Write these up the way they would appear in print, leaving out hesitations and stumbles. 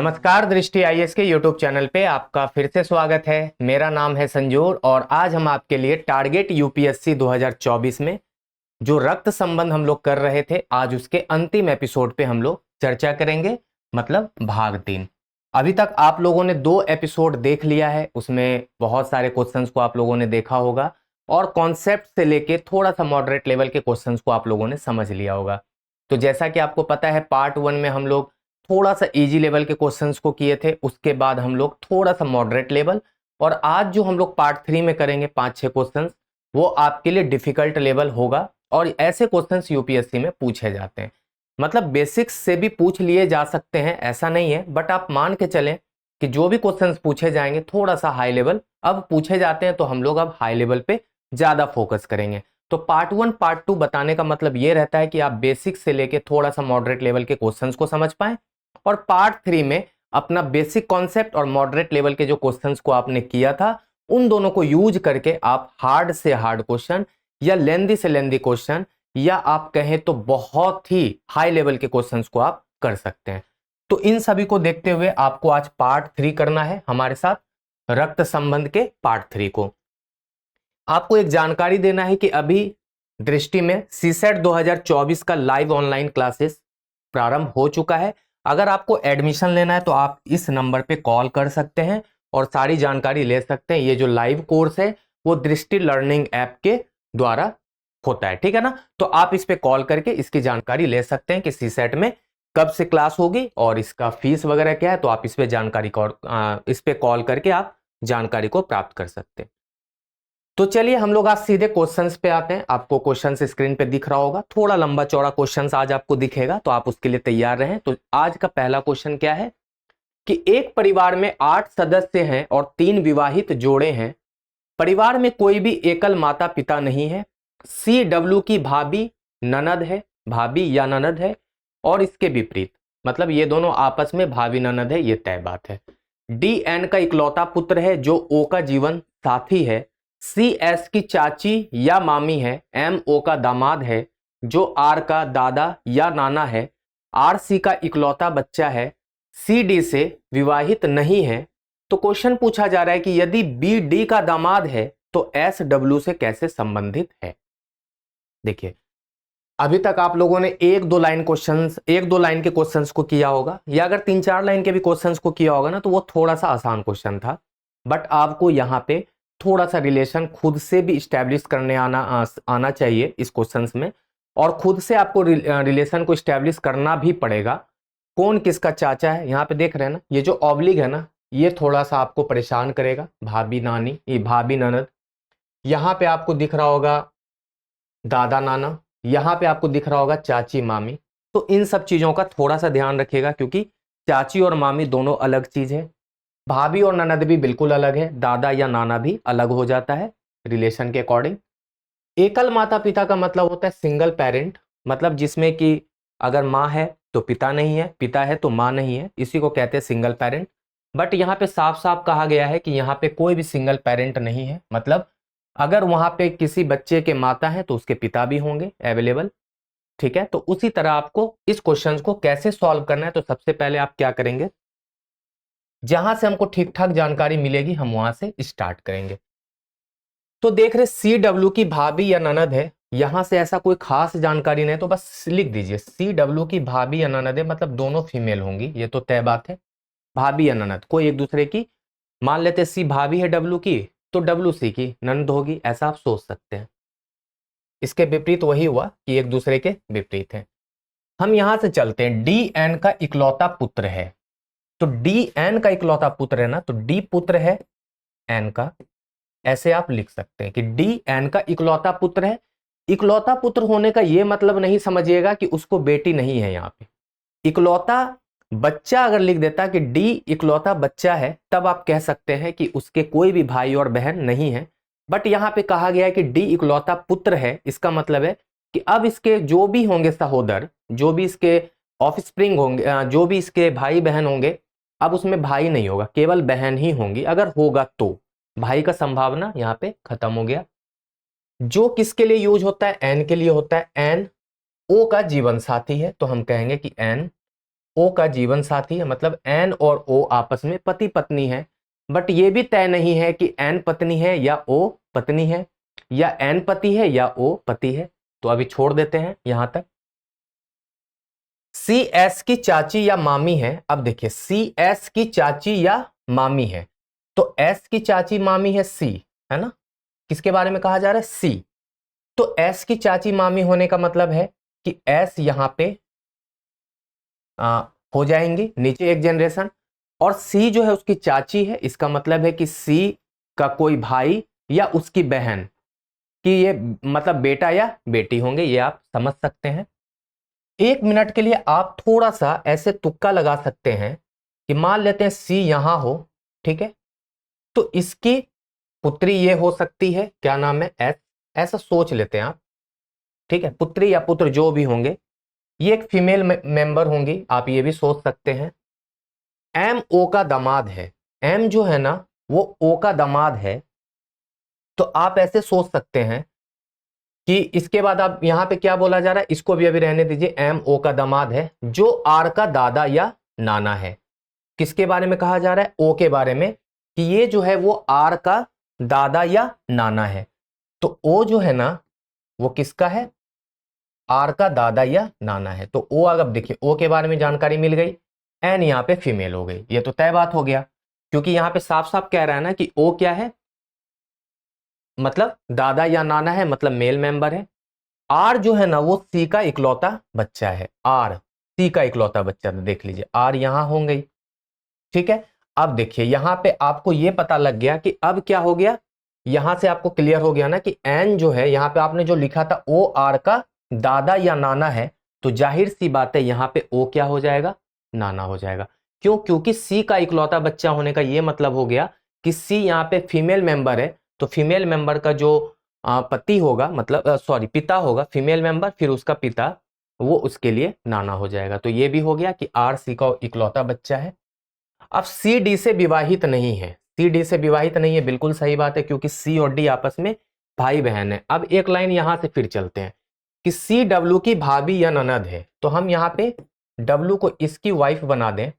नमस्कार, दृष्टि आईएएस के यूट्यूब चैनल पे आपका फिर से स्वागत है। मेरा नाम है संजोर और आज हम आपके लिए टारगेट यूपीएससी 2024 में जो रक्त संबंध हम लोग कर रहे थे, आज उसके अंतिम एपिसोड पे हम लोग चर्चा करेंगे, मतलब भाग 3। अभी तक आप लोगों ने 2 एपिसोड देख लिया है, उसमें बहुत सारे क्वेश्चंस को आप लोगों ने देखा होगा और कॉन्सेप्ट से लेके थोड़ा सा मॉडरेट लेवल के क्वेश्चंस को आप लोगों ने समझ लिया होगा। तो जैसा कि आपको पता है, पार्ट 1 में हम लोग थोड़ा सा इजी लेवल के क्वेश्चंस को किए थे, उसके बाद हम लोग थोड़ा सा मॉडरेट लेवल, और आज जो हम लोग पार्ट 3 में करेंगे 5-6 क्वेश्चंस, वो आपके लिए डिफिकल्ट लेवल होगा। और ऐसे क्वेश्चंस यूपीएससी में पूछे जाते हैं, मतलब बेसिक्स से भी पूछ लिए जा सकते हैं, ऐसा नहीं है, बट आप मान के चलें कि जो भी क्वेश्चंस पूछे जाएंगे थोड़ा सा हाई लेवल अब पूछे जाते हैं, तो हम लोग अब हाई लेवल पे ज्यादा फोकस करेंगे। तो पार्ट 1 पार्ट 2 बताने का मतलब ये रहता है कि आप बेसिक्स से लेके थोड़ा सा मॉडरेट लेवल के क्वेश्चंस को समझ पाएं, और पार्ट 3 में अपना बेसिक कॉन्सेप्ट और मॉडरेट लेवल के जो क्वेश्चंस को आपने किया था, उन दोनों को यूज करके आप हार्ड से हार्ड क्वेश्चन या लेंदी से लेंदी क्वेश्चन, या आप कहें तो बहुत ही हाई लेवल के क्वेश्चंस को आप कर सकते हैं। तो इन सभी को देखते हुए आपको आज पार्ट 3 करना है हमारे साथ, रक्त संबंध के पार्ट 3 को। आपको एक जानकारी देना है कि अभी दृष्टि में सीसेट 2024 का लाइव ऑनलाइन क्लासेस प्रारंभ हो चुका है। अगर आपको एडमिशन लेना है तो आप इस नंबर पे कॉल कर सकते हैं और सारी जानकारी ले सकते हैं। ये जो लाइव कोर्स है वो दृष्टि लर्निंग ऐप के द्वारा होता है, ठीक है ना। तो आप इस पे कॉल करके इसकी जानकारी ले सकते हैं कि सीसेट में कब से क्लास होगी और इसका फीस वगैरह क्या है। तो आप इस पे कॉल करके आप जानकारी को प्राप्त कर सकते हैं। तो चलिए हम लोग आज सीधे क्वेश्चंस पे आते हैं। आपको क्वेश्चंस स्क्रीन पे दिख रहा होगा, थोड़ा लंबा चौड़ा क्वेश्चंस आज आपको दिखेगा, तो आप उसके लिए तैयार रहें। तो आज का पहला क्वेश्चन क्या है कि एक परिवार में 8 सदस्य हैं और 3 विवाहित जोड़े हैं। परिवार में कोई भी एकल माता पिता नहीं है। सी डब्ल्यू की भाभी ननद है, भाभी या ननद है, और इसके विपरीत, मतलब ये दोनों आपस में भाभी ननद है, ये तय बात है। डी एन का इकलौता पुत्र है जो ओ का जीवन साथी है। सी एस की चाची या मामी है। एम ओ का दामाद है जो आर का दादा या नाना है। आर सी का इकलौता बच्चा है। सी डी से विवाहित नहीं है। तो क्वेश्चन पूछा जा रहा है कि यदि बी डी का दामाद है तो एस डब्ल्यू से कैसे संबंधित है। देखिए, अभी तक आप लोगों ने एक दो लाइन के क्वेश्चंस को किया होगा, या अगर 3-4 लाइन के भी क्वेश्चंस को किया होगा ना, तो वो थोड़ा सा आसान क्वेश्चन था। बट आपको यहाँ पे थोड़ा सा रिलेशन खुद से भी स्टैब्लिश करने आना चाहिए इस क्वेश्चंस में, और खुद से आपको रिलेशन को स्टैब्लिश करना भी पड़ेगा। कौन किसका चाचा है, यहाँ पे देख रहे हैं ना, ये जो ऑब्लिक है ना, ये थोड़ा सा आपको परेशान करेगा। भाभी नानी, ये भाभी ननद, यहाँ पे आपको दिख रहा होगा दादा नाना, यहाँ पे आपको दिख रहा होगा चाची मामी। तो इन सब चीजों का थोड़ा सा ध्यान रखिएगा, क्योंकि चाची और मामी दोनों अलग चीज है। भाभी और ननद भी बिल्कुल अलग है, दादा या नाना भी अलग हो जाता है रिलेशन के अकॉर्डिंग। एकल माता पिता का मतलब होता है सिंगल पेरेंट, मतलब जिसमें कि अगर माँ है तो पिता नहीं है, पिता है तो माँ नहीं है, इसी को कहते हैं सिंगल पेरेंट। बट यहाँ पे साफ साफ कहा गया है कि यहाँ पे कोई भी सिंगल पेरेंट नहीं है, मतलब अगर वहां पे किसी बच्चे के माता है तो उसके पिता भी होंगे अवेलेबल, ठीक है। तो उसी तरह आपको इस क्वेश्चन को कैसे सॉल्व करना है, तो सबसे पहले आप क्या करेंगे, जहां से हमको ठीक ठाक जानकारी मिलेगी हम वहां से स्टार्ट करेंगे। तो देख रहे सी डब्ल्यू की भाभी या ननद है, यहां से ऐसा कोई खास जानकारी नहीं, तो बस लिख दीजिए सी डब्ल्यू की भाभी या ननद है, मतलब दोनों फीमेल होंगी, ये तो तय बात है। भाभी या ननद कोई एक दूसरे की, मान लेते सी भाभी है डब्ल्यू की, तो डब्ल्यू सी की ननद होगी, ऐसा आप सोच सकते हैं। इसके विपरीत वही हुआ कि एक दूसरे के विपरीत है। हम यहां से चलते हैं, डी एन का इकलौता पुत्र है, तो डी एन का इकलौता पुत्र है ना, तो डी पुत्र है एन का, ऐसे आप लिख सकते हैं कि डी एन का इकलौता पुत्र है। इकलौता पुत्र होने का यह मतलब नहीं समझिएगा कि उसको बेटी नहीं है। यहां पे इकलौता बच्चा अगर लिख देता कि डी इकलौता बच्चा है, तब आप कह सकते हैं कि उसके कोई भी भाई और बहन नहीं है। बट यहां पे कहा गया है कि डी इकलौता पुत्र है, इसका मतलब है कि अब इसके जो भी होंगे सहोदर, जो भी इसके ऑफस्प्रिंग होंगे, जो भी इसके भाई बहन होंगे, अब उसमें भाई नहीं होगा, केवल बहन ही होंगी। अगर होगा तो भाई का संभावना यहां पे खत्म हो गया। जो किसके लिए यूज होता है, एन के लिए होता है। एन ओ का जीवन साथी है, तो हम कहेंगे कि एन ओ का जीवन साथी है, मतलब एन और ओ आपस में पति पत्नी है। बट ये भी तय नहीं है कि एन पत्नी है या ओ पत्नी है, या एन पति है या ओ पति है, तो अभी छोड़ देते हैं यहां तक। सी एस की चाची या मामी है। अब देखिए, सी एस की चाची या मामी है, तो एस की चाची मामी है सी, है ना। किसके बारे में कहा जा रहा है? सी। तो एस की चाची मामी होने का मतलब है कि एस यहां पे हो जाएंगी नीचे एक जनरेशन, और सी जो है उसकी चाची है, इसका मतलब है कि सी का कोई भाई या उसकी बहन, कि ये मतलब बेटा या बेटी होंगे, ये आप समझ सकते हैं। 1 मिनट के लिए आप थोड़ा सा ऐसे तुक्का लगा सकते हैं कि मान लेते हैं सी यहां हो, ठीक है, तो इसकी पुत्री ये हो सकती है, क्या नाम है? एस। ऐसा सोच लेते हैं आप, ठीक है, पुत्री या पुत्र जो भी होंगे, ये एक फीमेल मेंबर होंगी, आप ये भी सोच सकते हैं। एम ओ का दामाद है, एम जो है ना वो ओ का दामाद है, तो आप ऐसे सोच सकते हैं कि इसके बाद आप यहां पे क्या बोला जा रहा है, इसको भी अभी रहने दीजिए, एम ओ का दामाद है जो आर का दादा या नाना है। किसके बारे में कहा जा रहा है? ओ के बारे में, कि ये जो है वो आर का दादा या नाना है। तो ओ जो है ना वो किसका है? आर का दादा या नाना है। तो ओ, अगर देखिए ओ के बारे में जानकारी मिल गई, एन यहां पे फीमेल हो गई, ये तो तय बात हो गया, क्योंकि यहां पे साफ साफ कह रहा है ना कि ओ क्या है, मतलब दादा या नाना है, मतलब मेल मेंबर है। आर जो है ना वो सी का इकलौता बच्चा है, आर सी का इकलौता बच्चा, देख लीजिए आर यहां हो गई, ठीक है। अब देखिए यहां पे आपको ये पता लग गया कि अब क्या हो गया, यहां से आपको क्लियर हो गया ना कि एन जो है, यहां पे आपने जो लिखा था ओ आर का दादा या नाना है, तो जाहिर सी बात है यहां पे ओ क्या हो जाएगा? नाना हो जाएगा। क्यों? क्योंकि सी का इकलौता बच्चा होने का यह मतलब हो गया कि सी यहां पे फीमेल मेंबर है, तो फीमेल मेंबर का जो पति होगा, मतलब सॉरी पिता होगा, फीमेल मेंबर, फिर उसका पिता, वो उसके लिए नाना हो जाएगा। तो ये भी हो गया कि आर सी का इकलौता बच्चा है। अब सी डी से विवाहित नहीं है, सी डी से विवाहित नहीं है, बिल्कुल सही बात है, क्योंकि सी और डी आपस में भाई बहन है। अब एक लाइन यहां से फिर चलते हैं कि सी डब्ल्यू की भाभी या ननद है, तो हम यहां पे डब्ल्यू को इसकी वाइफ बना दें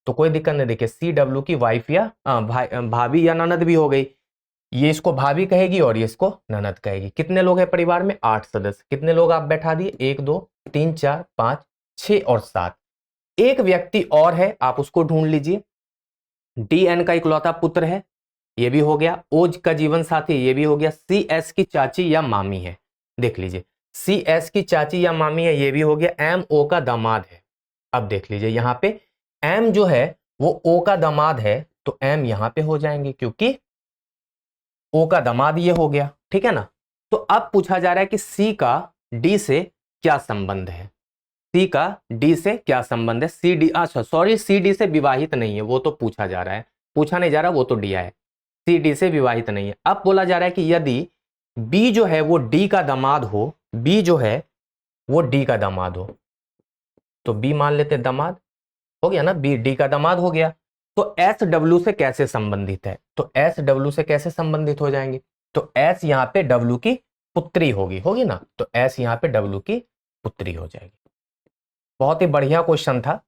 तो कोई दिक्कत नहीं। देखिए सी डब्ल्यू की वाइफ या भाभी या ननद भी हो गई, ये इसको भाभी कहेगी और ये इसको ननद कहेगी। कितने लोग हैं परिवार में? 8 सदस्य। कितने लोग आप बैठा दिए? 1 2 3 4 5 6 और 7। एक व्यक्ति और है, आप उसको ढूंढ लीजिए। डी एन का इकलौता पुत्र है, ये भी हो गया। ओज का जीवन साथी, ये भी हो गया। सी एस की चाची या मामी है, देख लीजिए सी एस की चाची या मामी है, ये भी हो गया। एम ओ का दामाद है, अब देख लीजिए यहां पे एम जो है वो ओ का दामाद है, तो एम यहां पे हो जाएंगे क्योंकि ओ का दामाद ये हो गया, ठीक है ना। तो अब पूछा जा रहा है कि सी का डी से क्या संबंध है, सी का डी से क्या संबंध है? सी डी, अच्छा सॉरी, सी डी से विवाहित नहीं है, वो तो पूछा जा रहा है, पूछा नहीं जा रहा, वो तो दिया है, सी डी से विवाहित नहीं है। अब बोला जा रहा है कि यदि बी जो है वो डी का दामाद हो, बी जो है वो डी का दामाद हो, तो बी मान लेते दामाद हो गया ना, बी डी का दामाद हो गया, तो एस डब्ल्यू से कैसे संबंधित है? तो एस डब्ल्यू से कैसे संबंधित हो जाएंगे? तो एस यहां पे डब्ल्यू की पुत्री होगी, होगी ना, तो एस यहां पे डब्ल्यू की पुत्री हो जाएगी। बहुत ही बढ़िया क्वेश्चन था।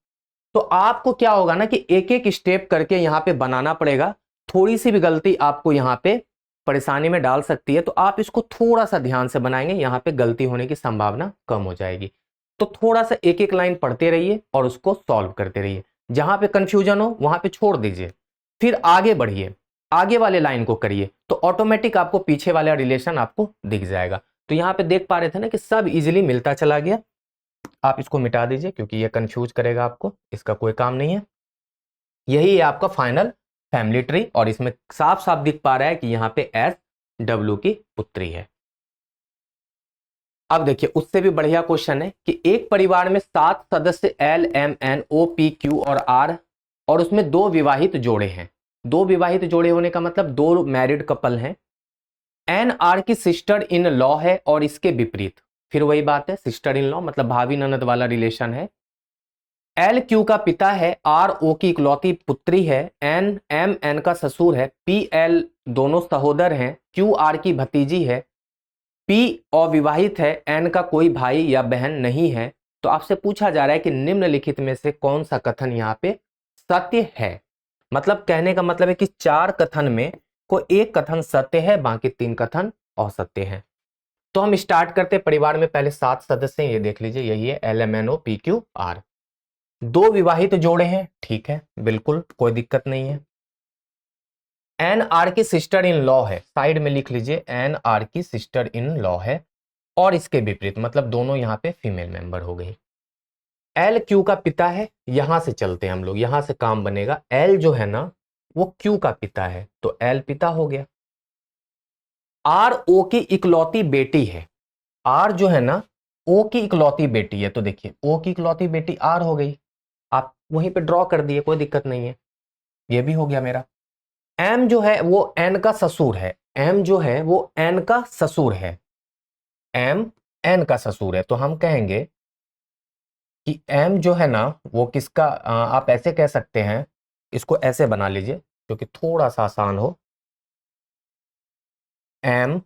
तो आपको क्या होगा ना कि एक एक स्टेप करके यहां पे बनाना पड़ेगा, थोड़ी सी भी गलती आपको यहां पे परेशानी में डाल सकती है, तो आप इसको थोड़ा सा ध्यान से बनाएंगे, यहां पे गलती होने की संभावना कम हो जाएगी। तो थोड़ा सा एक एक लाइन पढ़ते रहिए और उसको सॉल्व करते रहिए, जहां पे कंफ्यूजन हो वहां पे छोड़ दीजिए, फिर आगे बढ़िए, आगे वाले लाइन को करिए, तो ऑटोमेटिक आपको पीछे वाला रिलेशन आपको दिख जाएगा। तो यहां पे देख पा रहे थे ना कि सब इजीली मिलता चला गया। आप इसको मिटा दीजिए क्योंकि ये कंफ्यूज करेगा आपको, इसका कोई काम नहीं है। यही है आपका फाइनल फैमिली ट्री, और इसमें साफ साफ दिख पा रहा है कि यहां पे एस डब्ल्यू की पुत्री है। अब देखिए उससे भी बढ़िया क्वेश्चन है कि एक परिवार में 7 सदस्य L M N O P Q और आर, और उसमें 2 विवाहित जोड़े हैं। 2 विवाहित जोड़े होने का मतलब 2 मैरिड कपल हैं। एन आर की सिस्टर इन लॉ है और इसके विपरीत, फिर वही बात है, सिस्टर इन लॉ मतलब भाभी ननद वाला रिलेशन है। एल क्यू का पिता है, आर ओ की इकलौती पुत्री है, एन एम एन का ससुर है, पी एल दोनों सहोदर हैं, क्यू आर की भतीजी है, पी अविवाहित है, एन का कोई भाई या बहन नहीं है, तो आपसे पूछा जा रहा है कि निम्नलिखित में से कौन सा कथन यहाँ पे सत्य है। मतलब कहने का मतलब है कि 4 कथन में कोई एक कथन सत्य है, बाकी 3 कथन असत्य हैं। तो हम स्टार्ट करते परिवार में पहले 7 सदस्य हैं, ये देख लीजिए, यही है LMNOPQR। 2 विवाहित जोड़े हैं, ठीक है, बिल्कुल कोई दिक्कत नहीं है। NR की सिस्टर इन लॉ है, साइड में लिख लीजिए NR की सिस्टर इन लॉ है, और इसके विपरीत मतलब दोनों यहां पे फीमेल मेंबर हो गई। LQ का पिता है, यहां से चलते हैं हम लोग, यहां से काम बनेगा। L जो है ना वो Q का पिता है, तो L पिता हो गया। RO की इकलौती बेटी है, R जो है ना O की इकलौती बेटी है, तो देखिए O की इकलौती बेटी R हो गई, आप वहीं पे ड्रॉ कर दिए, कोई दिक्कत नहीं है, ये भी हो गया मेरा। M जो है वो N का ससुर है, M जो है वो N का ससुर है, M N का ससुर है, तो हम कहेंगे कि M जो है ना वो किसका, आप ऐसे कह सकते हैं, इसको ऐसे बना लीजिए क्योंकि थोड़ा सा आसान हो। M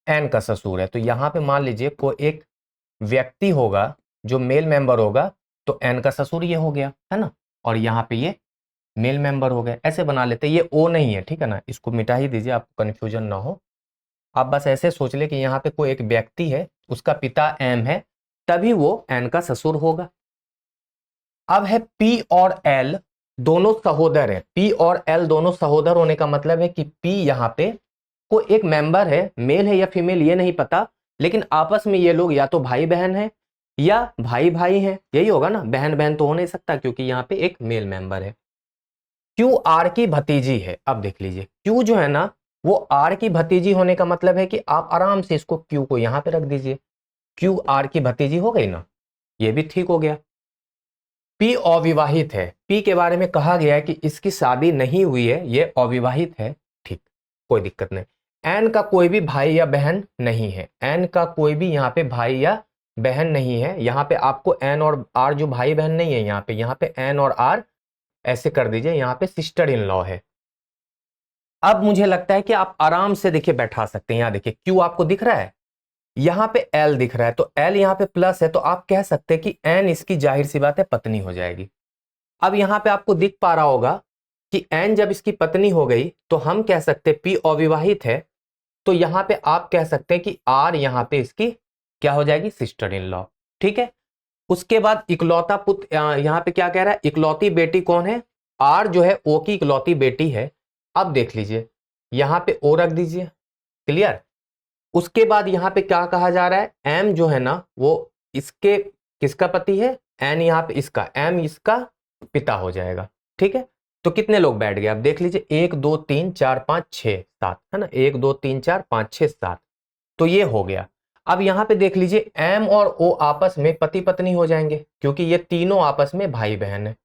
N का ससुर है, तो यहां पे मान लीजिए कोई एक व्यक्ति होगा जो मेल मेंबर होगा, तो N का ससुर ये हो गया, है ना, और यहाँ पे ये मेल मेंबर हो गए, ऐसे बना लेते। ये O नहीं है, ठीक है ना, इसको मिटा ही दीजिए, आपको कंफ्यूजन ना हो। आप बस ऐसे सोच ले कि यहाँ पे कोई एक व्यक्ति है, उसका पिता M है, तभी वो N का ससुर होगा। अब है P और L दोनों सहोदर है, P और L दोनों सहोदर होने का मतलब है कि P यहाँ पे कोई एक मेंबर है, मेल है या फीमेल ये नहीं पता, लेकिन आपस में ये लोग या तो भाई बहन है या भाई भाई हैं, यही होगा ना, बहन बहन तो हो नहीं सकता क्योंकि यहाँ पे एक मेल मेंबर है। Q R की भतीजी है, अब देख लीजिए Q जो है ना वो R की भतीजी होने का मतलब है कि आप आराम से इसको Q को यहां पे रख दीजिए, Q R की भतीजी हो गई ना, ये भी ठीक हो गया। P अविवाहित है, P के बारे में कहा गया है कि इसकी शादी नहीं हुई है, ये अविवाहित है, ठीक, कोई दिक्कत नहीं। N का कोई भी भाई या बहन नहीं है, N का कोई भी यहाँ पे भाई या बहन नहीं है, यहाँ पे आपको N और R जो भाई बहन नहीं है, यहाँ पे N और R ऐसे कर दीजिए, यहाँ पे सिस्टर इन लॉ है। अब मुझे लगता है कि आप आराम से देखिए बैठा सकते हैं, यहाँ देखिए Q आपको दिख रहा है, यहाँ पे L दिख रहा है, तो L यहाँ पे प्लस है, तो आप कह सकते हैं कि N इसकी जाहिर सी बात है पत्नी हो जाएगी। अब यहाँ पे आपको दिख पा रहा होगा कि N जब इसकी पत्नी हो गई तो हम कह सकते हैं P अविवाहित है, तो यहाँ पे आप कह सकते हैं कि R यहाँ पे इसकी क्या हो जाएगी, सिस्टर इन लॉ, ठीक है। उसके बाद इकलौता पुत्र, यहाँ पे क्या कह रहा है, इकलौती बेटी कौन है, R जो है O की इकलौती बेटी है। अब देख लीजिए यहाँ पे O रख दीजिए, क्लियर। उसके बाद यहाँ पे क्या कहा जा रहा है, M जो है ना वो इसके किसका पति है, N यहाँ पे इसका, M इसका पिता हो जाएगा, ठीक है। तो कितने लोग बैठ गए, अब देख लीजिए 1 2 3 4 5 6 7, है ना, 1 2 3 4 5 6 7, तो ये हो गया। अब यहाँ पे देख लीजिए M और O आपस में पति पत्नी हो जाएंगे क्योंकि ये तीनों आपस में भाई बहन है,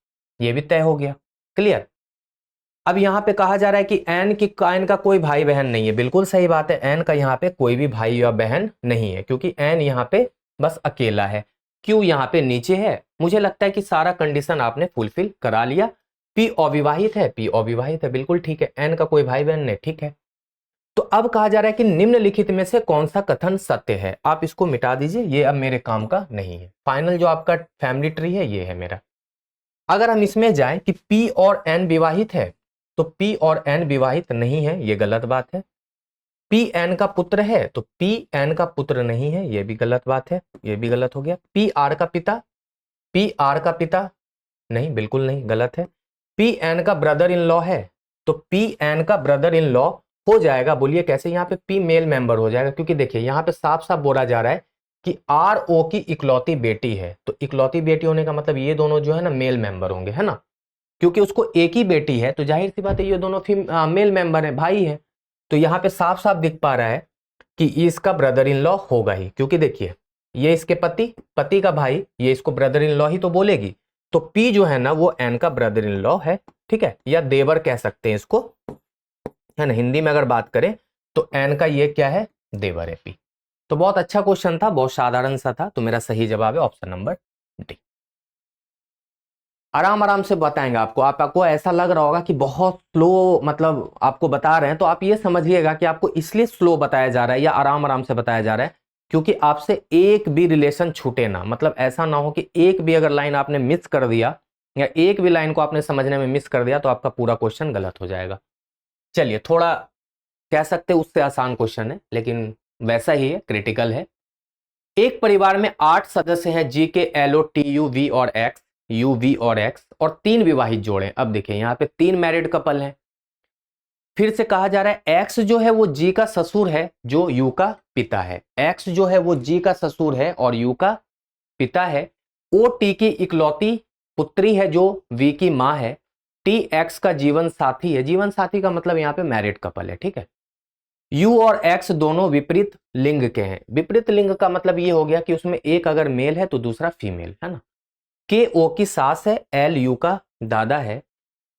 ये भी तय हो गया, क्लियर। अब यहाँ पे कहा जा रहा है कि N का कोई भाई बहन नहीं है, बिल्कुल सही बात है, N का यहाँ पे कोई भी भाई या बहन नहीं है क्योंकि N यहाँ पे बस अकेला है। Q यहाँ पे नीचे है, मुझे लगता है कि सारा कंडीशन आपने फुलफिल करा लिया। P अविवाहित है, P अविवाहित है, बिल्कुल ठीक है, N का कोई भाई बहन नहीं, ठीक है। तो अब कहा जा रहा है कि निम्नलिखित में से कौन सा कथन सत्य है, आप इसको मिटा दीजिए, ये अब मेरे काम का नहीं है। फाइनल जो आपका फैमिली ट्री है ये है मेरा। अगर हम इसमें जाएं कि P और N विवाहित है, तो P और N विवाहित नहीं है, ये गलत बात है। P N का पुत्र है, तो P N का पुत्र नहीं है, ये भी गलत बात है, ये भी गलत हो गया। P R का पिता, P R का पिता नहीं, बिल्कुल नहीं, गलत है। P N का ब्रदर इन लॉ है, तो P N का ब्रदर इन लॉ हो जाएगा, बोलिए कैसे, यहाँ पे P मेल मेंबर हो जाएगा क्योंकि देखिए यहाँ पे साफ साफ बोला जा रहा है कि R O की इकलौती बेटी है, तो इकलौती बेटी होने का मतलब ये दोनों जो है ना मेल मेंबर होंगे, है ना, क्योंकि उसको एक ही बेटी है, तो जाहिर सी बात है ये दोनों मेल मेंबर है, भाई है। तो यहाँ पे साफ साफ दिख पा रहा है कि इसका ब्रदर इन लॉ होगा ही, क्योंकि देखिए ये इसके पति का भाई, ये इसको ब्रदर इन लॉ ही तो बोलेगी, तो P जो है ना वो N का ब्रदर इन लॉ है, ठीक है, या देवर कह सकते हैं इसको, है ना, हिंदी में अगर बात करें तो N का ये क्या है, देवर है P। तो बहुत अच्छा क्वेश्चन था, बहुत साधारण सा था, तो मेरा सही जवाब है ऑप्शन नंबर डी। आराम आराम से बताएंगे आपको ऐसा लग रहा होगा कि बहुत स्लो मतलब आपको बता रहे हैं, तो आप ये समझिएगा कि आपको इसलिए स्लो बताया जा रहा है या आराम आराम से बताया जा रहा है क्योंकि आपसे एक भी रिलेशन छूटे ना, मतलब ऐसा ना हो कि एक भी अगर लाइन आपने मिस कर दिया या एक भी लाइन को आपने समझने में मिस कर दिया तो आपका पूरा क्वेश्चन गलत हो जाएगा। चलिए, थोड़ा कह सकते उससे आसान क्वेश्चन है लेकिन वैसा ही है, क्रिटिकल है। एक परिवार में 8 सदस्य हैं, G K, L O, T U, V और एक्स, यू वी और एक्स, और 3 विवाहित जोड़े। अब देखिए यहाँ पे 3 मैरिड कपल हैं। फिर से कहा जा रहा है एक्स जो है वो जी का ससुर है जो यू का पिता है। एक्स जो है वो जी का ससुर है और यू का पिता है। ओ टी की इकलौती पुत्री है जो वी की मां है। टी एक्स का जीवन साथी है, जीवन साथी का मतलब यहाँ पे मैरिड कपल है, ठीक है। यू और एक्स दोनों विपरीत लिंग के हैं। विपरीत लिंग का मतलब ये हो गया कि उसमें एक अगर मेल है तो दूसरा फीमेल है ना। के ओ की सास है, एल यू का दादा है।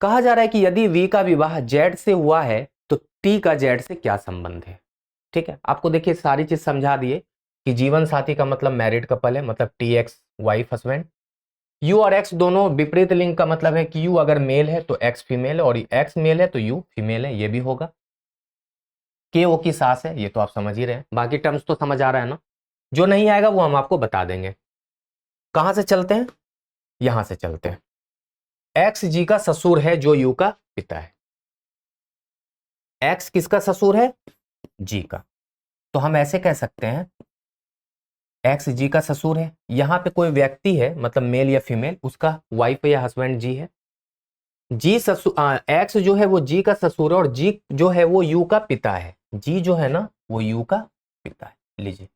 कहा जा रहा है कि यदि वी का विवाह जेड से हुआ है तो टी का जेड से क्या संबंध है। ठीक है, आपको देखिए सारी चीज समझा दिए कि जीवन साथी का मतलब मैरिड कपल है, मतलब T ex wife husband. You और एक्स दोनों विपरीत लिंग का मतलब है कि यू अगर मेल है तो एक्स फीमेल है, और एक्स मेल है तो यू फीमेल है, ये भी होगा। के ओ की सास है, ये तो आप समझ ही रहे हैं, बाकी टर्म्स तो समझ आ रहा है ना। जो नहीं आएगा वो हम आपको बता देंगे। कहां से चलते हैं, यहां से चलते हैं। एक्स जी का ससुर है जो यू का पिता है। एक्स किसका ससुर है, जी का। तो हम ऐसे कह सकते हैं एक्स जी का ससुर है। यहां पे कोई व्यक्ति है मतलब मेल या फीमेल, उसका वाइफ या हस्बैंड जी है। जी ससुर, एक्स जो है वो जी का ससुर है और जी जो है वो यू का पिता है। जी जो है ना वो यू का पिता है। लीजिए,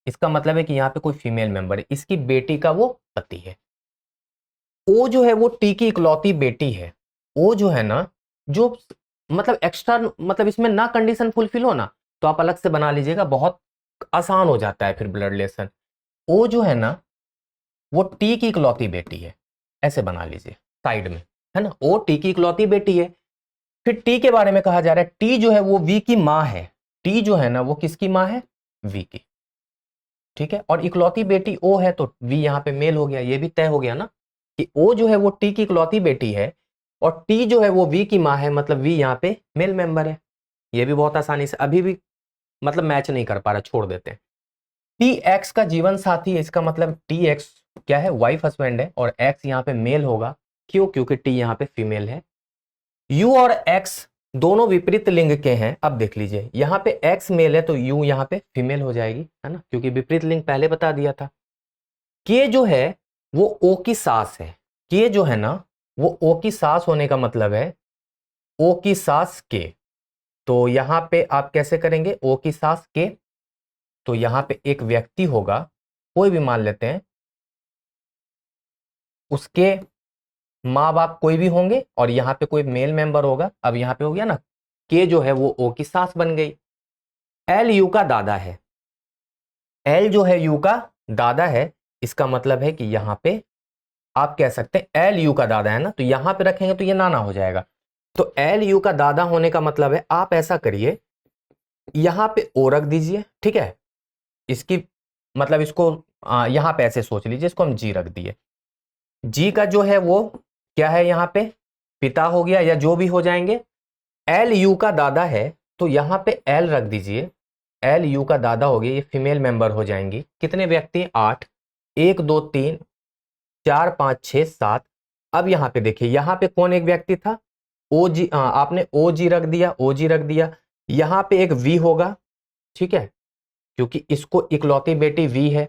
इसका मतलब है कि यहाँ पे कोई फीमेल मेंबर है, इसकी बेटी का वो पति है। ओ जो है वो टी की इकलौती बेटी है। ओ जो है ना, जो मतलब एक्स्ट्रा, मतलब इसमें ना कंडीशन फुलफिल हो ना तो आप अलग से बना लीजिएगा, बहुत आसान हो जाता है फिर ब्लड रिलेशन। ओ जो है ना वो टी की इकलौती बेटी है, ऐसे बना लीजिए साइड में, है ना। ओ टी की इकलौती बेटी है। फिर टी के बारे में कहा जा रहा है टी जो है वो वी की मां है। टी जो है ना वो किसकी मां है, वी की, ठीक है। और इकलौती बेटी ओ है तो वी यहाँ पे मेल हो गया, ये भी तय हो गया ना कि ओ जो है वो टी की इकलौती बेटी है और टी जो है वो वी की मां है, मतलब वी यहाँ पे मेल मेंबर है। ये भी बहुत आसानी से, अभी भी मतलब मैच नहीं कर पा रहा, छोड़ देते हैं। टी एक्स का जीवन साथी है, इसका मतलब टी एक्स क्या है, वाइफ हस्बैंड है, और एक्स यहाँ पे मेल होगा, क्यों, क्योंकि टी यहाँ पे फीमेल है। यू और एक्स दोनों विपरीत लिंग के हैं। अब देख लीजिए यहाँ पे एक्स मेल है तो यू यहाँ पे फीमेल हो जाएगी, है ना, क्योंकि विपरीत लिंग पहले बता दिया था। के जो है वो ओ की सास है। के जो है ना वो ओ की सास होने का मतलब है ओ की सास के। तो यहां पे आप कैसे करेंगे, ओ की सास के, तो यहां पे एक व्यक्ति होगा, कोई भी मान लेते हैं, उसके माँ बाप कोई भी होंगे और यहाँ पे कोई मेल मेंबर होगा। अब यहाँ पे हो गया ना, के जो है वो ओ की सास बन गई। एल यू का दादा है। एल जो है यू का दादा है, इसका मतलब है कि यहाँ पे आप कह सकते हैं एल यू का दादा है ना, तो यहां पे रखेंगे तो ये नाना हो जाएगा। तो एल यू का दादा होने का मतलब है, आप ऐसा करिए यहां पे ओ रख दीजिए, ठीक है। इसकी मतलब इसको यहां पे ऐसे सोच लीजिए, इसको हम जी रख दिए। जी का जो है वो क्या है, यहाँ पे पिता हो गया या जो भी हो जाएंगे। एल यू का दादा है तो यहां पे एल रख दीजिए, एल यू का दादा हो गया, ये फीमेल मेंबर हो जाएंगी। कितने व्यक्ति, 8, 1 2 3 4 5 6 7। अब यहां पे देखिए यहां पे कौन एक व्यक्ति था, ओ जी, आपने ओ जी रख दिया, ओ जी रख दिया। यहां पे एक वी होगा, ठीक है, क्योंकि इसको इकलौती बेटी वी है।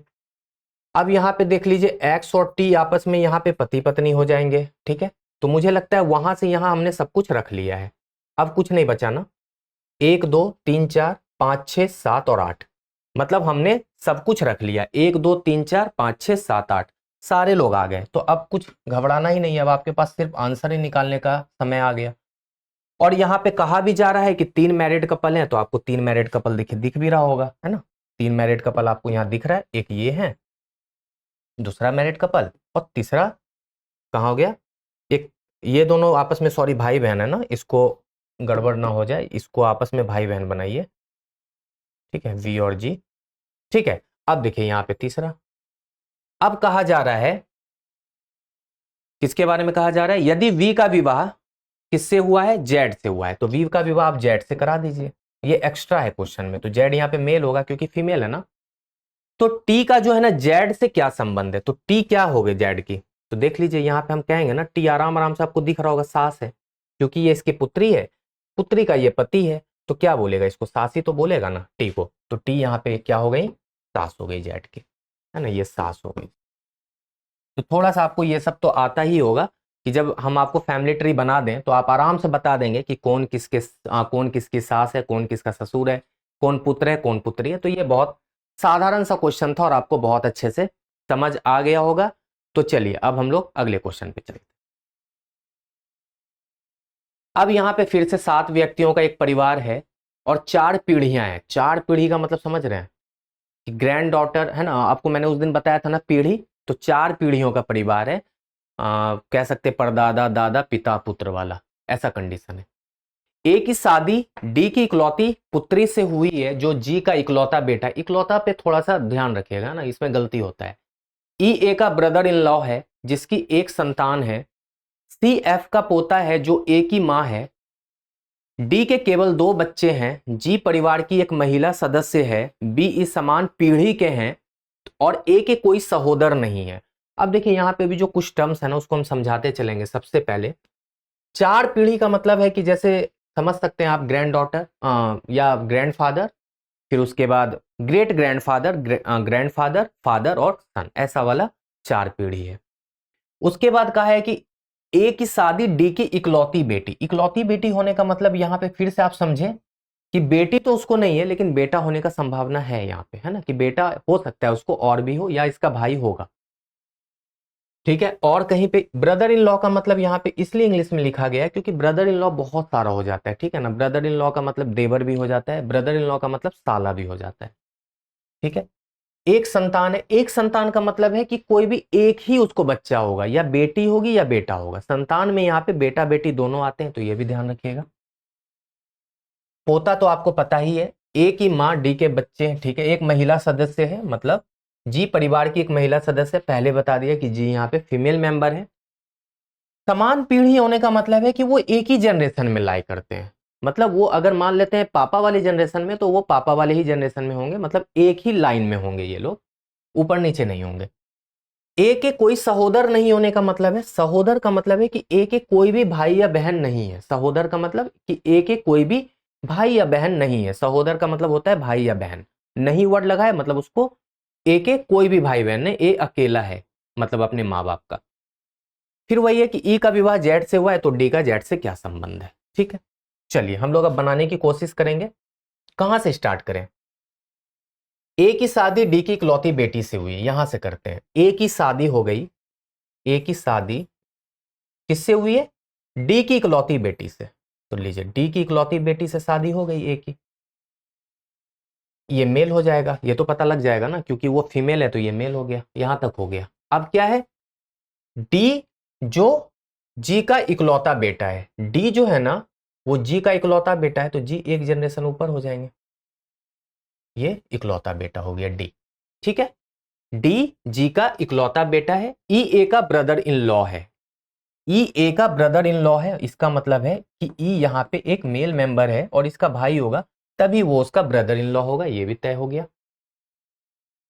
अब यहां पे देख लीजिए एक्स और टी आपस में यहां पे पति पत्नी हो जाएंगे, ठीक है। तो मुझे लगता है वहां से यहां हमने सब कुछ रख लिया है, अब कुछ नहीं बचा ना। 1 2 3 4 5 6 7 और 8, मतलब हमने सब कुछ रख लिया। 1 2 3 4 5 6 7 8, सारे लोग आ गए। तो अब कुछ घबराना ही नहीं है, अब आपके पास सिर्फ आंसर ही निकालने का समय आ गया। और यहाँ पे कहा भी जा रहा है कि 3 मैरिड कपल हैं, तो आपको 3 मैरिड कपल दिख भी रहा होगा, है ना। 3 मैरिड कपल आपको यहाँ दिख रहा है, एक ये है, दूसरा मैरिड कपल, और तीसरा कहाँ हो गया, एक ये दोनों आपस में, सॉरी भाई बहन है ना, इसको गड़बड़ ना हो जाए, इसको आपस में भाई बहन बनाइए, ठीक है, वी और जी, ठीक है। अब देखिए यहाँ पे तीसरा, अब कहा जा रहा है, किसके बारे में कहा जा रहा है, यदि वी का विवाह किससे हुआ है, जेड से हुआ है, तो वी का विवाह आप जेड से करा दीजिए। ये एक्स्ट्रा है क्वेश्चन में, तो जेड यहाँ पे मेल होगा क्योंकि फीमेल है ना। तो टी का जो है ना जेड से क्या संबंध है, तो टी क्या हो गई जेड की, तो देख लीजिए यहाँ पे हम कहेंगे ना टी, आराम आराम से आपको दिख रहा होगा सास है, क्योंकि ये इसकी पुत्री है, पुत्री का ये पति है, तो क्या बोलेगा इसको, सास ही तो बोलेगा ना टी को, तो टी यहाँ पे क्या हो गई, सास हो गई जेड की, है ना, ये सास हो गई। तो थोड़ा सा आपको ये सब तो आता ही होगा कि जब हम आपको फैमिली ट्री बना दें तो आप आराम से बता देंगे कि कौन किसकी सास है, कौन किसका ससुर है, कौन पुत्र है, कौन पुत्री है। तो ये बहुत साधारण सा क्वेश्चन था और आपको बहुत अच्छे से समझ आ गया होगा। तो चलिए अब हम लोग अगले क्वेश्चन पे चलते हैं। अब यहाँ पे फिर से 7 व्यक्तियों का एक परिवार है और 4 पीढ़ियां हैं। 4 पीढ़ी का मतलब समझ रहे हैं कि ग्रैंड डॉटर है ना, आपको मैंने उस दिन बताया था ना पीढ़ी, तो 4 पीढ़ियों का परिवार है, कह सकते परदादा दादा पिता पुत्र वाला, ऐसा कंडीशन है। ए की शादी डी की इकलौती पुत्री से हुई है जो जी का इकलौता बेटा, इकलौता पे थोड़ा सा ध्यान रखिएगा ना, इसमें गलती होता है। ई ए का ब्रदर इन लॉ है जिसकी एक संतान है। सी एफ का पोता है जो ए की मां है। डी के केवल 2 बच्चे हैं। जी परिवार की एक महिला सदस्य है। बी इस समान पीढ़ी के हैं और ए के कोई सहोदर नहीं है। अब देखिए यहाँ पे भी जो कुछ टर्म्स है ना उसको हम समझाते चलेंगे। सबसे पहले 4 पीढ़ी का मतलब है कि जैसे समझ सकते हैं आप ग्रैंड डॉटर या ग्रैंडफादर, फिर उसके बाद ग्रेट ग्रैंडफादर, ग्रैंडफादर, फादर और सन, ऐसा वाला 4 पीढ़ी है। उसके बाद कहा है कि ए की शादी डी की इकलौती बेटी, इकलौती बेटी होने का मतलब यहाँ पे फिर से आप समझें कि बेटी तो उसको नहीं है लेकिन बेटा होने का संभावना है यहाँ पे, है ना, कि बेटा हो सकता है उसको और भी हो या इसका भाई होगा, ठीक है। और कहीं पे ब्रदर इन लॉ का मतलब यहाँ पे इसलिए इंग्लिश में लिखा गया है क्योंकि ब्रदर इन लॉ बहुत सारा हो जाता है, ठीक है ना। ब्रदर इन लॉ का मतलब देवर भी हो जाता है, ब्रदर इन लॉ का मतलब साला भी हो जाता है, ठीक है। एक संतान है, एक संतान का मतलब है कि कोई भी एक ही उसको बच्चा होगा, या बेटी होगी या बेटा होगा। संतान में यहाँ पे बेटा बेटी दोनों आते हैं, तो ये भी ध्यान रखिएगा। पोता तो आपको पता ही है, ए की माँ डी के बच्चे हैं, ठीक है। एक महिला सदस्य है, मतलब जी परिवार की एक महिला सदस्य, पहले बता दिया कि जी यहाँ पे फीमेल मेंबर है। समान पीढ़ी होने का मतलब है कि वो एक ही जनरेशन में लाई करते हैं, मतलब वो अगर मान लेते हैं पापा वाली जनरेशन में तो वो पापा वाले ही जनरेशन में होंगे, मतलब एक ही लाइन में होंगे ये लोग, ऊपर नीचे नहीं होंगे। ए के कोई सहोदर नहीं होने का मतलब है, सहोदर का मतलब है कि ए के कोई भी भाई या बहन नहीं है। सहोदर का मतलब कि ए के कोई भी भाई या बहन नहीं है। सहोदर का मतलब होता है भाई या बहन, नहीं वर्ड लगा है मतलब उसको ए के कोई भी भाई बहन नहीं, ए अकेला है, मतलब अपने माँ बाप का। फिर वही है कि ई का विवाह जेड से हुआ है तो डी का जेड से क्या संबंध है, ठीक है। चलिए हम लोग अब बनाने की कोशिश करेंगे। कहां से स्टार्ट करें? ए की शादी डी की इकलौती बेटी से हुई है, यहां से करते हैं। ए की शादी हो गई, ए की शादी किससे हुई है? डी की इकलौती बेटी से। तो लीजिए डी की इकलौती बेटी से शादी हो गई ए की, ये मेल हो जाएगा, ये तो पता लग जाएगा ना क्योंकि वो फीमेल है तो ये मेल हो गया, यहां तक हो गया। अब क्या है? डी जो जी का इकलौता बेटा है, डी जो है ना वो जी का इकलौता बेटा है, तो जी एक जनरेशन ऊपर हो जाएंगे, ये इकलौता बेटा हो गया डी, ठीक है। डी जी का इकलौता बेटा है। ई ए का ब्रदर इन लॉ है, ई ए का ब्रदर इन लॉ है, इसका मतलब है कि ई यहां पे एक मेल मेंबर है और इसका भाई होगा, तभी वो उसका ब्रदर इन लॉ होगा, ये भी तय हो गया।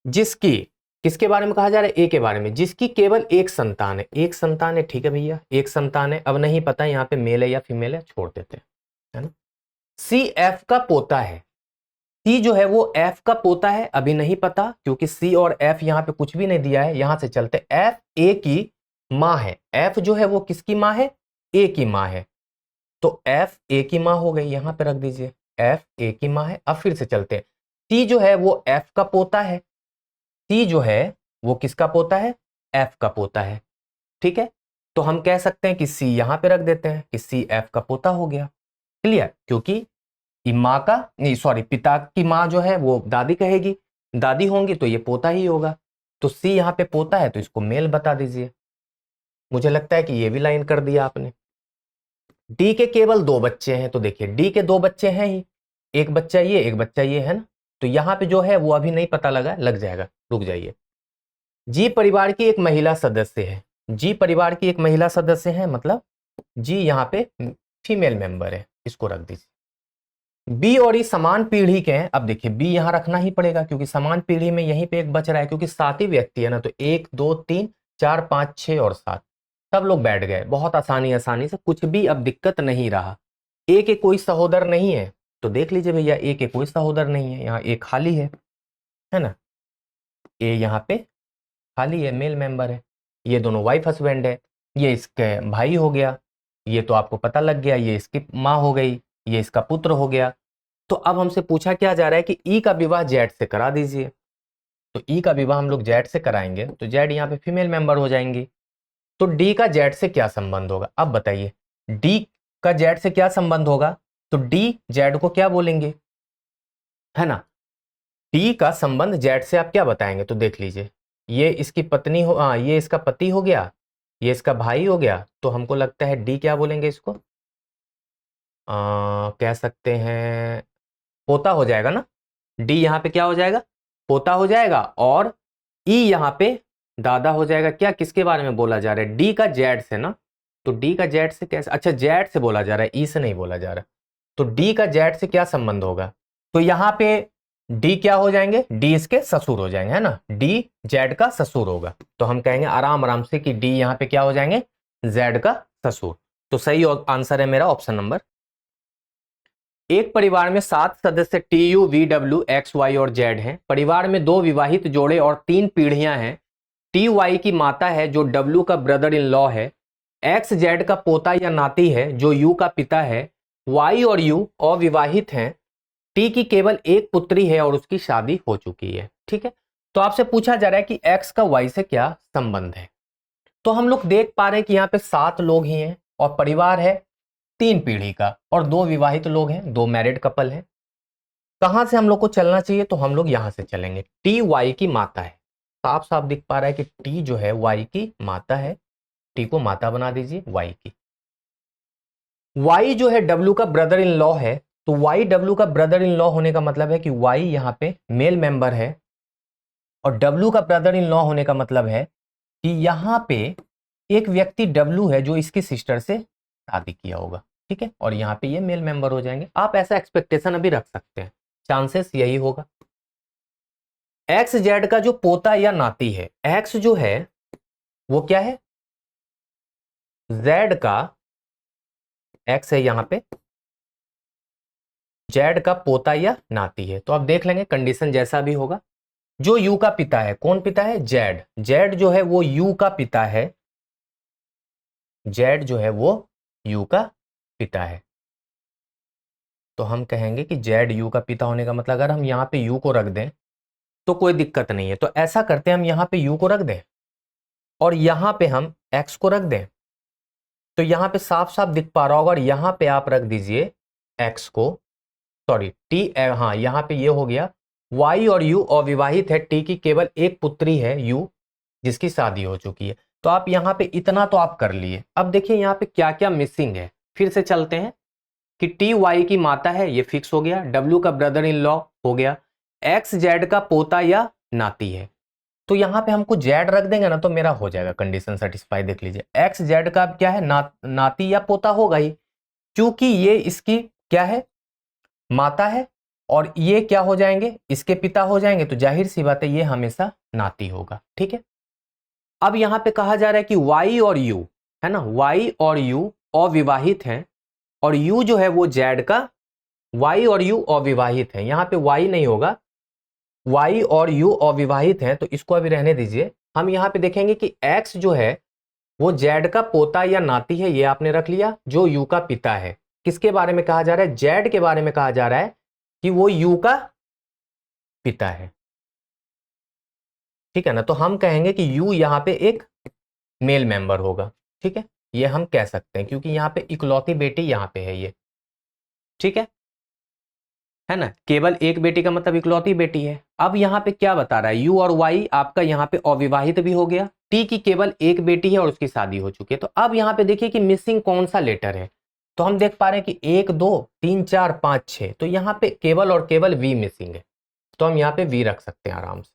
जिसकी, किसके बारे में कहा जा रहा है? ए के बारे में, जिसकी केवल एक संतान है, एक संतान है, ठीक है भैया, एक संतान है। अब नहीं पता यहाँ पे मेल है या फीमेल है, छोड़ देते हैं, है ना। सी एफ का पोता है, सी जो है वो एफ का पोता है, अभी नहीं पता क्योंकि सी और एफ यहाँ पे कुछ भी नहीं दिया है। यहां से चलते, एफ ए की मां है, एफ जो है वो किसकी मां है? ए की मां है, तो एफ ए की मां हो गई, यहां पे रख दीजिए, एफ ए की मां है। अब फिर से चलते हैं, सी जो है वो एफ का पोता है, सी जो है वो किसका पोता है? एफ का पोता है, ठीक है। तो हम कह सकते हैं कि सी यहां पे रख देते हैं कि सी एफ का पोता हो गया, क्लियर। क्योंकि माँ का नहीं, सॉरी, पिता की माँ जो है वो दादी कहेगी, दादी होंगी तो ये पोता ही होगा, तो सी यहाँ पे पोता है तो इसको मेल बता दीजिए। मुझे लगता है कि ये भी लाइन कर दिया आपने। डी के केवल 2 बच्चे हैं, तो देखिए डी के 2 बच्चे हैं ही, एक बच्चा ये एक बच्चा ये, है ना। तो यहाँ पे जो है वो अभी नहीं पता लगा, लग जाएगा, रुक जाइए। जी परिवार की एक महिला सदस्य है, जी परिवार की एक महिला सदस्य है, मतलब जी यहाँ पे फीमेल मेंबर है, इसको रख दीजिए। बी और ई समान पीढ़ी के हैं। अब देखिए बी यहां रखना ही पड़ेगा क्योंकि समान पीढ़ी में यहीं पे एक बच रहा है, क्योंकि 7 ही व्यक्ति है ना, तो 1 2 3 4 5 6 और 7 सब लोग बैठ गए बहुत आसानी से, कुछ भी अब दिक्कत नहीं रहा। ए के कोई सहोदर नहीं है, तो देख लीजिए भैया ए के कोई सहोदर नहीं है, यहाँ ए खाली है ना, ए यहाँ पे खाली है, मेल मेंबर है। ये दोनों वाइफ हस्बैंड है, ये इसके भाई हो गया, ये तो आपको पता लग गया, ये इसकी माँ हो गई, ये इसका पुत्र हो गया। तो अब हमसे पूछा क्या जा रहा है कि ई का विवाह जेड से करा दीजिए। तो ई का विवाह हम लोग जेड से कराएंगे तो जेड यहाँ पे फीमेल मेंबर हो जाएंगी। तो डी का जेड से क्या संबंध होगा, अब बताइए डी का जेड से क्या संबंध होगा। तो डी जेड को क्या बोलेंगे, है ना। डी का संबंध जेड से आप क्या बताएंगे, तो देख लीजिए ये इसकी पत्नी हो, ये इसका पति हो गया, ये इसका भाई हो गया, तो हमको लगता है डी क्या बोलेंगे इसको, कह सकते हैं पोता हो जाएगा ना। डी यहाँ पे क्या हो जाएगा, पोता हो जाएगा, और ई यहाँ पे दादा हो जाएगा। क्या किसके बारे में बोला जा रहा है, डी का जेड से ना। तो डी का जेड से कैसे, अच्छा जेड से बोला जा रहा है, ई से नहीं बोला जा रहा। तो डी का जेड से क्या संबंध होगा, तो यहाँ पे डी क्या हो जाएंगे, डी इसके ससुर हो जाएंगे, है ना, डी जेड का ससुर होगा। तो हम कहेंगे आराम आराम से कि डी यहाँ पे क्या हो जाएंगे, जेड का ससुर। तो सही आंसर है मेरा ऑप्शन नंबर। एक परिवार में 7 सदस्य T U V W X Y और जेड हैं। परिवार में 2 विवाहित जोड़े और 3 पीढ़ियां हैं। टी वाई की माता है जो डब्ल्यू का ब्रदर इन लॉ है। एक्स जेड का पोता या नाती है जो यू का पिता है। वाई और यू अविवाहित हैं। टी की केवल एक पुत्री है और उसकी शादी हो चुकी है। ठीक है, तो आपसे पूछा जा रहा है कि एक्स का वाई से क्या संबंध है। तो हम लोग देख पा रहे हैं कि यहाँ पे 7 लोग ही हैं और परिवार है 3 पीढ़ी का, और 2 विवाहित लोग हैं, 2 मैरिड कपल हैं। कहां से हम लोग को चलना चाहिए, तो हम लोग यहां से चलेंगे। टी वाई की माता है, साफ साफ दिख पा रहा है कि टी जो है वाई की माता है। टी को माता बना दीजिए वाई की। वाई जो है डब्ल्यू का ब्रदर इन लॉ है, तो वाई डब्ल्यू का ब्रदर इन लॉ होने का मतलब है कि वाई यहाँ पे मेल मेंबर है, और डब्ल्यू का ब्रदर इन लॉ होने का मतलब है कि यहाँ पे एक व्यक्ति डब्ल्यू है जो इसकी सिस्टर से शादी किया होगा। ठीक है, और यहाँ पे ये मेल मेंबर हो जाएंगे। आप ऐसा एक्सपेक्टेशन अभी रख सकते हैं, चांसेस यही होगा। एक्स जेड का जो पोता या नाती है, एक्स जो है वो क्या है, जेड का, एक्स है यहाँ पे, जेड का पोता या नाती है। तो आप देख लेंगे कंडीशन जैसा भी होगा। जो यू का पिता है, कौन पिता है, जेड, जेड जो है वो यू का पिता है, जेड जो है वो यू का पिता है। तो हम कहेंगे कि जेड यू का पिता होने का मतलब अगर हम यहाँ पे यू को रख दें तो कोई दिक्कत नहीं है। तो ऐसा करते हैं, हम यहाँ पे यू को रख दें और यहाँ पे हम एक्स को रख दें, तो यहाँ पे साफ साफ दिख पा रहा होगा। और यहाँ पे आप रख दीजिए एक्स को, सॉरी टी, हाँ यहाँ पे ये हो गया। वाई और यू अविवाहित है, टी की केवल एक पुत्री है यू जिसकी शादी हो चुकी है। तो आप यहाँ पे इतना तो आप कर लिए। अब देखिए यहाँ पे क्या क्या मिसिंग है, फिर से चलते हैं कि टी वाई की माता है, ये फिक्स हो गया। डब्ल्यू का ब्रदर इन लॉ हो गया। एक्स जेड का पोता या नाती है, तो यहाँ पे हमको जेड रख देंगे ना तो मेरा हो जाएगा कंडीशन सेटिस्फाई। देख लीजिए एक्स जेड का क्या है, नाती या पोता होगा ही, क्योंकि ये इसकी क्या है, माता है, और ये क्या हो जाएंगे, इसके पिता हो जाएंगे, तो जाहिर सी बात है ये हमेशा नाती होगा। ठीक है, अब यहां पे कहा जा रहा है कि वाई और यू, है ना, वाई और यू अविवाहित हैं, और यू जो है वो जेड का, वाई और यू अविवाहित हैं, यहां पे वाई नहीं होगा, वाई और यू अविवाहित हैं, तो इसको अभी रहने दीजिए। हम यहां पे देखेंगे कि एक्स जो है वो जेड का पोता या नाती है, ये आपने रख लिया, जो यू का पिता है। किसके बारे में कहा जा रहा है, जेड के बारे में कहा जा रहा है कि वो यू का पिता है। ठीक है ना, तो हम कहेंगे कि यू यहाँ पे एक मेल मेंबर होगा। ठीक है, ये हम कह सकते हैं क्योंकि यहाँ पे इकलौती बेटी यहाँ पे है ये। ठीक है ना, केवल एक बेटी का मतलब इकलौती बेटी है। अब यहाँ पे क्या बता रहा है, यू और वाई आपका यहाँ पे अविवाहित भी हो गया, टी की केवल एक बेटी है और उसकी शादी हो चुकी है। तो अब यहाँ पे देखिए कि मिसिंग कौन सा लेटर है, तो हम देख पा रहे हैं कि 1 2 3 4 5 6, तो यहाँ पे केवल और केवल वी मिसिंग है, तो हम यहाँ पे वी रख सकते हैं आराम से।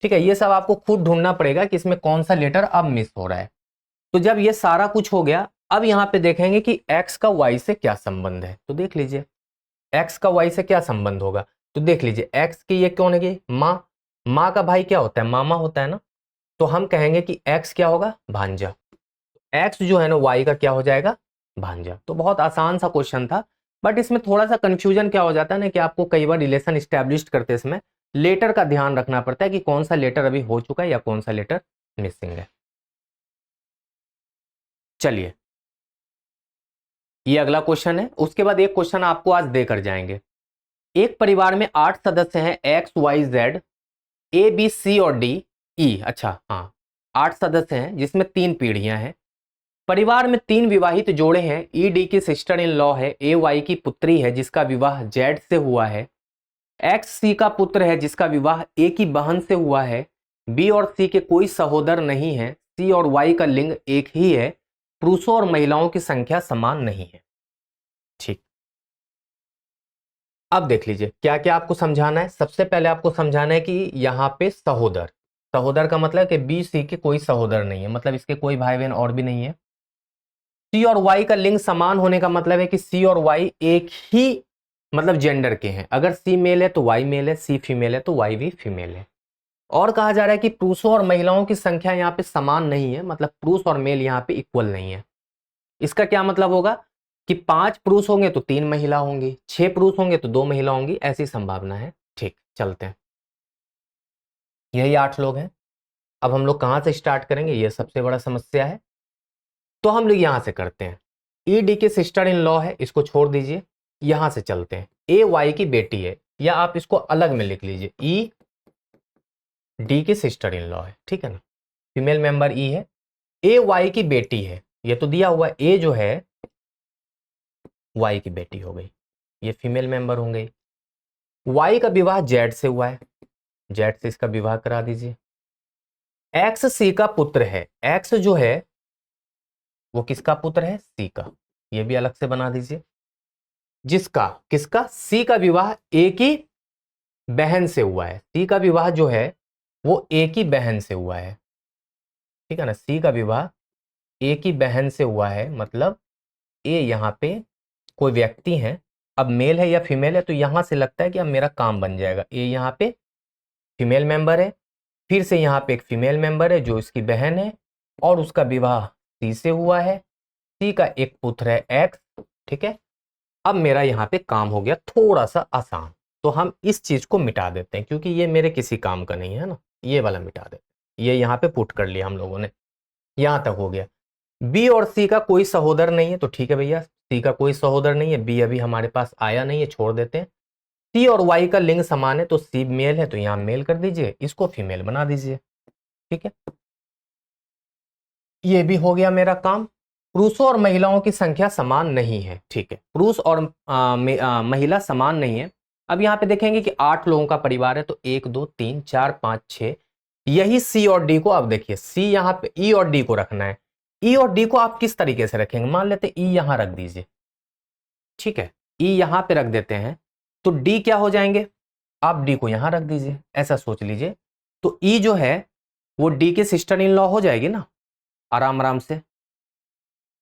ठीक है, ये सब आपको खुद ढूंढना पड़ेगा कि इसमें कौन सा लेटर अब मिस हो रहा है। तो जब ये सारा कुछ हो गया, अब यहाँ पे देखेंगे कि एक्स का वाई से क्या संबंध है, तो देख लीजिए एक्स का वाई से क्या संबंध होगा? तो देख लीजिए, एक्स की ये कौन है? माँ। माँ का भाई क्या होता है? मामा होता है ना। तो हम कहेंगे कि एक्स क्या होगा? भांजा। एक्स जो है ना वाई का क्या हो जाएगा? भांजा। तो बहुत आसान सा क्वेश्चन था, बट इसमें थोड़ा सा कंफ्यूजन क्या हो जाता है ना कि आपको कई बार रिलेशन स्टैब्लिश करते समय लेटर का ध्यान रखना पड़ता है कि कौन सा लेटर अभी हो चुका है या कौन सा लेटर मिसिंग है। चलिए, ये अगला क्वेश्चन है। उसके बाद एक क्वेश्चन आपको आज देकर जाएंगे। एक परिवार में 8 सदस्य हैं, X Y Z, A B C और डी ई। अच्छा हाँ, 8 सदस्य हैं जिसमें 3 पीढ़ियां हैं। परिवार में 3 विवाहित जोड़े हैं। ई डी की सिस्टर इन लॉ है, ए वाई की पुत्री है जिसका विवाह जेड से हुआ है, एक्स सी का पुत्र है जिसका विवाह ए की बहन से हुआ है, बी और सी के कोई सहोदर नहीं है, सी और वाई का लिंग एक ही है, पुरुषों और महिलाओं की संख्या समान नहीं है। ठीक, अब देख लीजिए क्या क्या आपको समझाना है। सबसे पहले आपको समझाना है कि यहाँ पे सहोदर, सहोदर का मतलब कि बी सी के कोई सहोदर नहीं है, मतलब इसके कोई भाई बहन और भी नहीं है। सी और वाई का लिंग समान होने का मतलब है कि सी और वाई एक ही मतलब जेंडर के हैं। अगर सी मेल है तो वाई मेल है, सी फीमेल है तो वाई भी फीमेल है। और कहा जा रहा है कि पुरुषों और महिलाओं की संख्या यहाँ पे समान नहीं है, मतलब पुरुष और मेल यहाँ पे इक्वल नहीं है। इसका क्या मतलब होगा कि 5 पुरुष होंगे तो 3 महिला होंगी, 6 पुरुष होंगे तो 2 महिला होंगी, ऐसी संभावना है। ठीक, चलते हैं। यही 8 लोग हैं। अब हम लोग कहां से स्टार्ट करेंगे, ये सबसे बड़ा समस्या है। तो हम लोग यहां से करते हैं। ई डी के सिस्टर इन लॉ है, इसको छोड़ दीजिए, यहां से चलते हैं। ए वाई की बेटी है, या आप इसको अलग में लिख लीजिए, ई डी की सिस्टर इन लॉ है, ठीक है ना। फीमेल मेंबर ई है, ए वाई की बेटी है, ये तो दिया हुआ ए जो है वाई की बेटी हो गई, ये फीमेल मेंबर हो गई। वाई का विवाह जेड से हुआ है, जेड से इसका विवाह करा दीजिए। एक्स सी का पुत्र है, एक्स जो है वो किसका पुत्र है? सी का, ये भी अलग से बना दीजिए। जिसका, किसका? सी का विवाह ए की बहन से हुआ है, सी का विवाह जो है वो ए की बहन से हुआ है, ठीक है ना। सी का विवाह ए की बहन से हुआ है, मतलब ए यहाँ पे कोई व्यक्ति है, अब मेल है या फीमेल है, तो यहां से लगता है कि अब मेरा काम बन जाएगा। ए यहाँ पे फीमेल मेंबर है, फिर से यहाँ पे एक फीमेल मेंबर है जो इसकी बहन है, और उसका विवाह सी से हुआ है, सी का एक पुत्र है एक्स, ठीक है। अब मेरा यहाँ पे काम हो गया थोड़ा सा आसान, तो हम इस चीज को मिटा देते हैं क्योंकि ये मेरे किसी काम का नहीं है ना, ये वाला मिटा देते हैं। ये यहाँ पे पुट कर लिया हम लोगों ने, यहां तक हो गया। बी और सी का कोई सहोदर नहीं है, तो ठीक है भैया, सी का कोई सहोदर नहीं है, बी अभी हमारे पास आया नहीं है, छोड़ देते हैं। सी और वाई का लिंग समान है, तो सी मेल है तो यहां मेल कर दीजिए, इसको फीमेल बना दीजिए, ठीक है। ये भी हो गया मेरा काम। पुरुषों और महिलाओं की संख्या समान नहीं है, ठीक है, पुरुष और महिला समान नहीं है। अब यहाँ पे देखेंगे कि 8 लोगों का परिवार है, तो 1 2 3 4 5 6, यही सी और डी को, अब देखिए सी यहाँ पे ई और डी को रखना है। ई और डी को आप किस तरीके से रखेंगे? मान लेते ई यहां रख दीजिए, ठीक है, ई यहां पे रख देते हैं, तो डी क्या हो जाएंगे? आप डी को यहां रख दीजिए, ऐसा सोच लीजिए। तो ई जो है वो डी की सिस्टर इन लॉ हो जाएगी ना, आराम आराम से।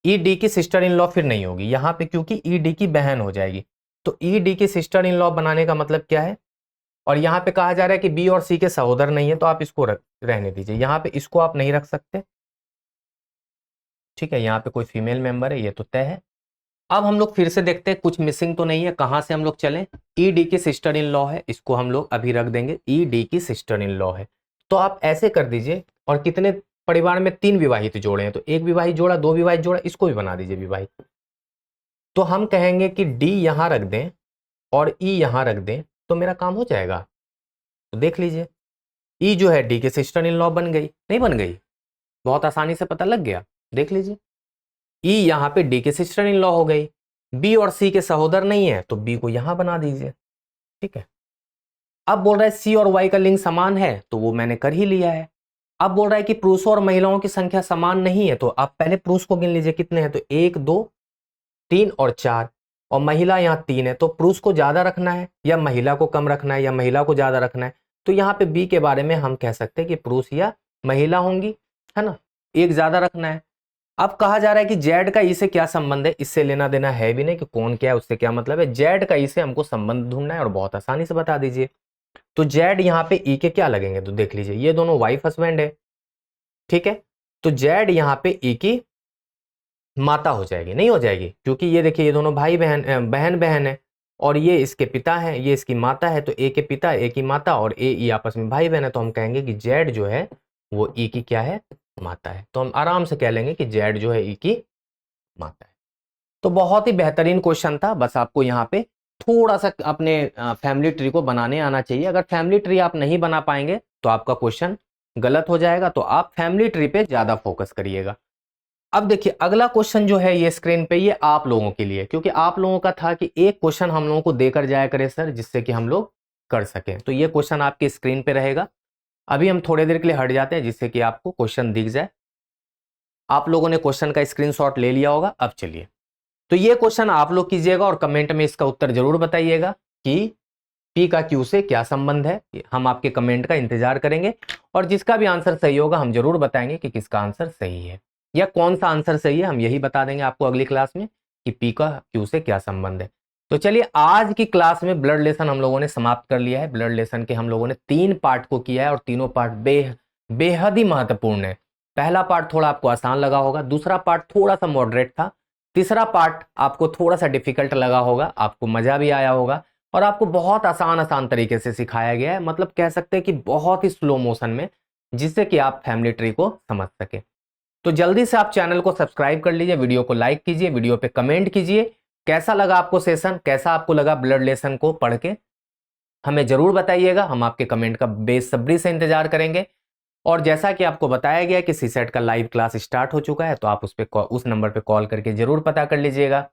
ई डी की सिस्टर इन लॉ फिर नहीं होगी यहां पे, क्योंकि ई डी की बहन हो जाएगी। तो ई डी की सिस्टर इन लॉ बनाने का मतलब क्या है? और यहां पे कहा जा रहा है कि बी और सी के सहोदर नहीं है, तो आप इसको रहने दीजिए, यहां पे इसको आप नहीं रख सकते, ठीक है। यहाँ पे कोई फीमेल मेंबर है, ये तो तय है। अब हम लोग फिर से देखते हैं कुछ मिसिंग तो नहीं है, कहां से हम लोग चलें। ई डी की सिस्टर इन लॉ है, इसको हम लोग अभी रख देंगे, ई डी की सिस्टर इन लॉ है। तो आप ऐसे कर दीजिए। और कितने परिवार में 3 विवाहित जोड़े हैं, तो एक विवाहित जोड़ा, 2 विवाहित जोड़ा, इसको भी बना दीजिए विवाहित। तो हम कहेंगे कि डी यहां रख दें और ई यहां रख दें, तो मेरा काम हो जाएगा। तो देख लीजिए, ई जो है डी के सिस्टर इन लॉ बन गई, नहीं बन गई? बहुत आसानी से पता लग गया, देख लीजिए। ई यहां पे डी के सिस्टर इन लॉ हो गई। बी और सी के सहोदर नहीं है, तो बी को यहां बना दीजिए, ठीक है। अब बोल रहा है सी और वाई का लिंग समान है, तो वो मैंने कर ही लिया है। अब बोल रहा है कि पुरुषों और महिलाओं की संख्या समान नहीं है, तो आप पहले पुरुष को गिन लीजिए कितने हैं, तो 1 2 3 और 4, और महिला यहाँ 3 है, तो पुरुष को ज्यादा रखना है या महिला को कम रखना है या महिला को ज्यादा रखना है? तो यहाँ पे बी के बारे में हम कह सकते हैं कि पुरुष या महिला होंगी, है ना, एक ज्यादा रखना है। अब कहा जा रहा है कि जेड का ई से क्या संबंध है, इससे लेना देना है भी नहीं कि कौन क्या है, उससे क्या मतलब है। जेड का ई से हमको संबंध ढूंढना है और बहुत आसानी से बता दीजिए। तो जेड यहाँ पे ई के क्या लगेंगे, तो देख लीजिए ये दोनों वाइफ हस्बैंड है, ठीक है। तो जेड यहाँ पे ई की माता हो जाएगी, नहीं हो जाएगी, क्योंकि ये देखिए ये दोनों भाई बहन बहन बहन है, और ये इसके पिता हैं, ये इसकी माता है। तो ए के पिता ए की माता और ए ई आपस में भाई बहन है, तो हम कहेंगे कि जेड जो है वो ई की क्या है, माता है। तो हम आराम से कह लेंगे कि जेड जो है ई की माता है। तो बहुत ही बेहतरीन क्वेश्चन था, बस आपको यहाँ पे थोड़ा सा अपने फैमिली ट्री को बनाने आना चाहिए। अगर फैमिली ट्री आप नहीं बना पाएंगे तो आपका क्वेश्चन गलत हो जाएगा, तो आप फैमिली ट्री पे ज्यादा फोकस करिएगा। अब देखिए अगला क्वेश्चन जो है ये स्क्रीन पे, ये आप लोगों के लिए, क्योंकि आप लोगों का था कि एक क्वेश्चन हम लोगों को देकर जाया करे सर, जिससे कि हम लोग कर सकें। तो ये क्वेश्चन आपकी स्क्रीन पे रहेगा। अभी हम थोड़ी देर के लिए हट जाते हैं, जिससे कि आपको क्वेश्चन दिख जाए। आप लोगों ने क्वेश्चन का स्क्रीनशॉट ले लिया होगा। अब चलिए, तो ये क्वेश्चन आप लोग कीजिएगा और कमेंट में इसका उत्तर जरूर बताइएगा कि पी का क्यू से क्या संबंध है। हम आपके कमेंट का इंतजार करेंगे, और जिसका भी आंसर सही होगा हम जरूर बताएंगे कि किसका आंसर सही है या कौन सा आंसर सही है। हम यही बता देंगे आपको अगली क्लास में कि पी का क्यू से क्या संबंध है। तो चलिए, आज की क्लास में ब्लड लेसन हम लोगों ने समाप्त कर लिया है। ब्लड लेसन के हम लोगों ने 3 पार्ट को किया है, और तीनों पार्ट बेहद ही महत्वपूर्ण है। पहला पार्ट थोड़ा आपको आसान लगा होगा, दूसरा पार्ट थोड़ा सा मॉडरेट था, तीसरा पार्ट आपको थोड़ा सा डिफिकल्ट लगा होगा, आपको मजा भी आया होगा, और आपको बहुत आसान आसान तरीके से सिखाया गया है। मतलब कह सकते हैं कि बहुत ही स्लो मोशन में, जिससे कि आप फैमिली ट्री को समझ सके। तो जल्दी से आप चैनल को सब्सक्राइब कर लीजिए, वीडियो को लाइक कीजिए, वीडियो पे कमेंट कीजिए कैसा लगा आपको सेशन, कैसा आपको लगा ब्लड लेसन को पढ़ के, हमें जरूर बताइएगा। हम आपके कमेंट का बेसब्री से इंतजार करेंगे। और जैसा कि आपको बताया गया कि सीसेट का लाइव क्लास स्टार्ट हो चुका है, तो आप उस नंबर पे कॉल करके जरूर पता कर लीजिएगा।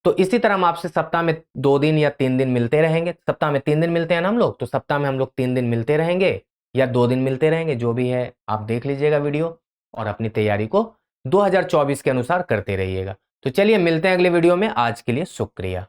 तो इसी तरह हम आपसे सप्ताह में 2 दिन या 3 दिन मिलते रहेंगे। सप्ताह में 3 दिन मिलते हैं ना हम लोग, तो सप्ताह में हम लोग 3 दिन मिलते रहेंगे या 2 दिन मिलते रहेंगे, जो भी है आप देख लीजिएगा वीडियो, और अपनी तैयारी को 2024 के अनुसार करते रहिएगा। तो चलिए मिलते हैं अगले वीडियो में। आज के लिए शुक्रिया।